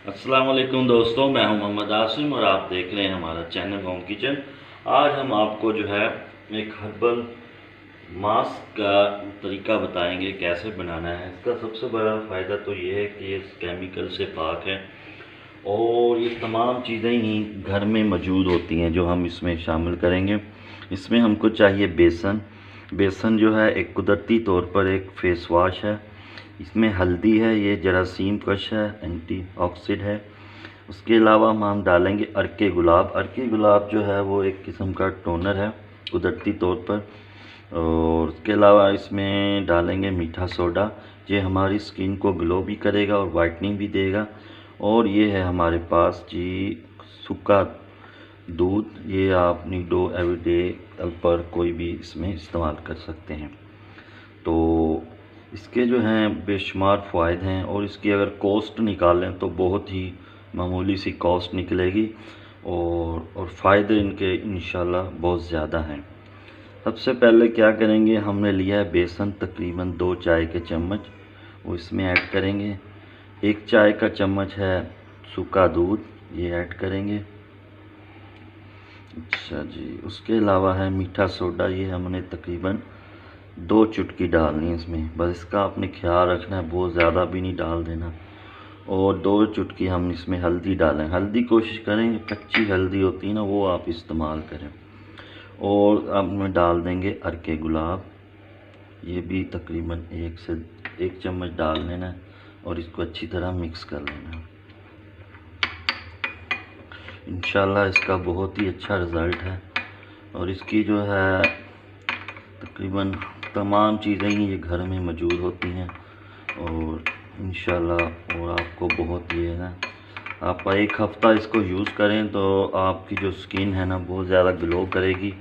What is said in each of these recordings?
अस्सलाम वालेकुम दोस्तों, मैं हूं मोहम्मद आसिम और आप देख रहे हैं हमारा चैनल होम किचन। आज हम आपको जो है एक हर्बल मास्क का तरीका बताएंगे कैसे बनाना है। इसका सबसे बड़ा फ़ायदा तो ये है कि ये केमिकल से पाक है और ये तमाम चीज़ें ही घर में मौजूद होती हैं जो हम इसमें शामिल करेंगे। इसमें हमको चाहिए बेसन जो है एक कुदरती तौर पर एक फ़ेस वॉश है। इसमें हल्दी है, ये जरासीम कश है, एंटी ऑक्सीड है। उसके अलावा हम डालेंगे अर्के गुलाब जो है वो एक किस्म का टोनर है कुदरती तौर पर। और उसके अलावा इसमें डालेंगे मीठा सोडा, ये हमारी स्किन को ग्लो भी करेगा और वाइटनिंग भी देगा। और ये है हमारे पास जी सूखा दूध, ये आप निडो एवरीडे पर कोई भी इसमें इस्तेमाल कर सकते हैं। तो इसके जो हैं बेशुमार फ़ायदे हैं और इसकी अगर कॉस्ट निकालें तो बहुत ही मामूली सी कॉस्ट निकलेगी और फ़ायदे इनके इंशाल्लाह बहुत ज़्यादा हैं। सबसे पहले क्या करेंगे, हमने लिया है बेसन तकरीबन 2 चाय के चम्मच, वो इसमें ऐड करेंगे। 1 चाय का चम्मच है सूखा दूध, ये ऐड करेंगे। अच्छा जी, उसके अलावा है मीठा सोडा, ये हमने तकरीबन 2 चुटकी डालनी है इसमें, बस इसका आपने ख्याल रखना है, बहुत ज़्यादा भी नहीं डाल देना। और 2 चुटकी हम इसमें हल्दी डालें, हल्दी कोशिश करें कच्ची हल्दी होती है ना वो आप इस्तेमाल करें। और अब में डाल देंगे अर्के गुलाब, ये भी तकरीबन 1 चम्मच डाल लेना है और इसको अच्छी तरह मिक्स कर लेना है। इंशाल्लाह इसका बहुत ही अच्छा रिज़ल्ट है और इसकी जो है तकरीबन तमाम चीज़ें ही ये घर में मौजूद होती हैं और इंशाल्लाह और आपको बहुत ये है, आप 1 हफ़्ता इसको यूज़ करें तो आपकी जो स्किन है ना बहुत ज़्यादा ग्लो करेगी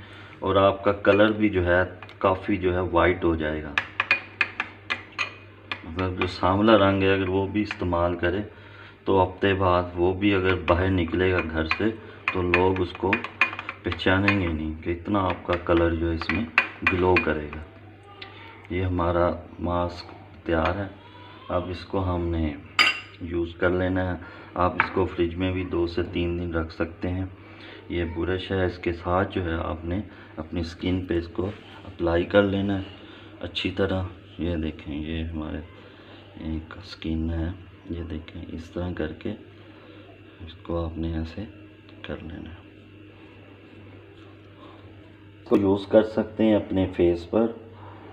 और आपका कलर भी जो है काफ़ी जो है वाइट हो जाएगा। मतलब जो सांवला रंग है अगर वो भी इस्तेमाल करें तो हफ्ते बाद वो भी अगर बाहर निकलेगा घर से तो लोग उसको पहचानेंगे नहीं कि इतना आपका कलर जो है इसमें ग्लो करेगा। ये हमारा मास्क तैयार है, अब इसको हमने यूज़ कर लेना है। आप इसको फ्रिज में भी 2 से 3 दिन रख सकते हैं। ये ब्रश है, इसके साथ जो है आपने अपनी स्किन पे इसको अप्लाई कर लेना है अच्छी तरह। ये देखें, ये हमारे एक स्किन है, ये देखें इस तरह करके इसको आपने ऐसे कर लेना है। इसको यूज़ कर सकते हैं अपने फेस पर,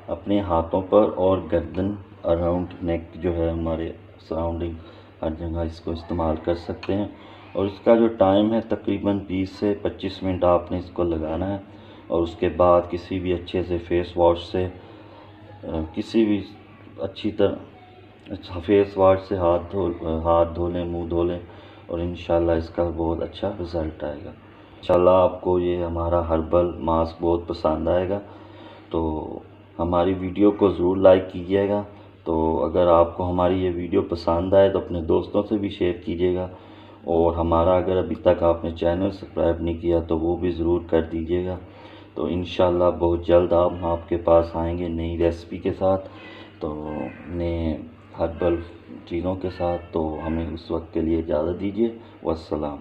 अपने हाथों पर और गर्दन अराउंड नेक जो है हमारे सराउंडिंग हर जगह इसको इस्तेमाल कर सकते हैं। और इसका जो टाइम है तकरीबन 20 से 25 मिनट आपने इसको लगाना है और उसके बाद किसी भी अच्छे से फेस वॉश से किसी भी अच्छी तरह अच्छा फेस वॉश से हाथ धो लें, मुँह धो लें और इंशाल्लाह इसका बहुत अच्छा रिज़ल्ट आएगा। इंशाल्लाह आपको ये हमारा हर्बल मास्क बहुत पसंद आएगा, तो हमारी वीडियो को ज़रूर लाइक कीजिएगा। तो अगर आपको हमारी ये वीडियो पसंद आए तो अपने दोस्तों से भी शेयर कीजिएगा और हमारा अगर अभी तक आपने चैनल सब्सक्राइब नहीं किया तो वो भी ज़रूर कर दीजिएगा। तो इंशाल्लाह बहुत जल्द हम आपके पास आएंगे नई रेसिपी के साथ, तो नए हर्बल चीज़ों के साथ। तो हमें उस वक्त के लिए इजाज़त दीजिए। वस्सलाम।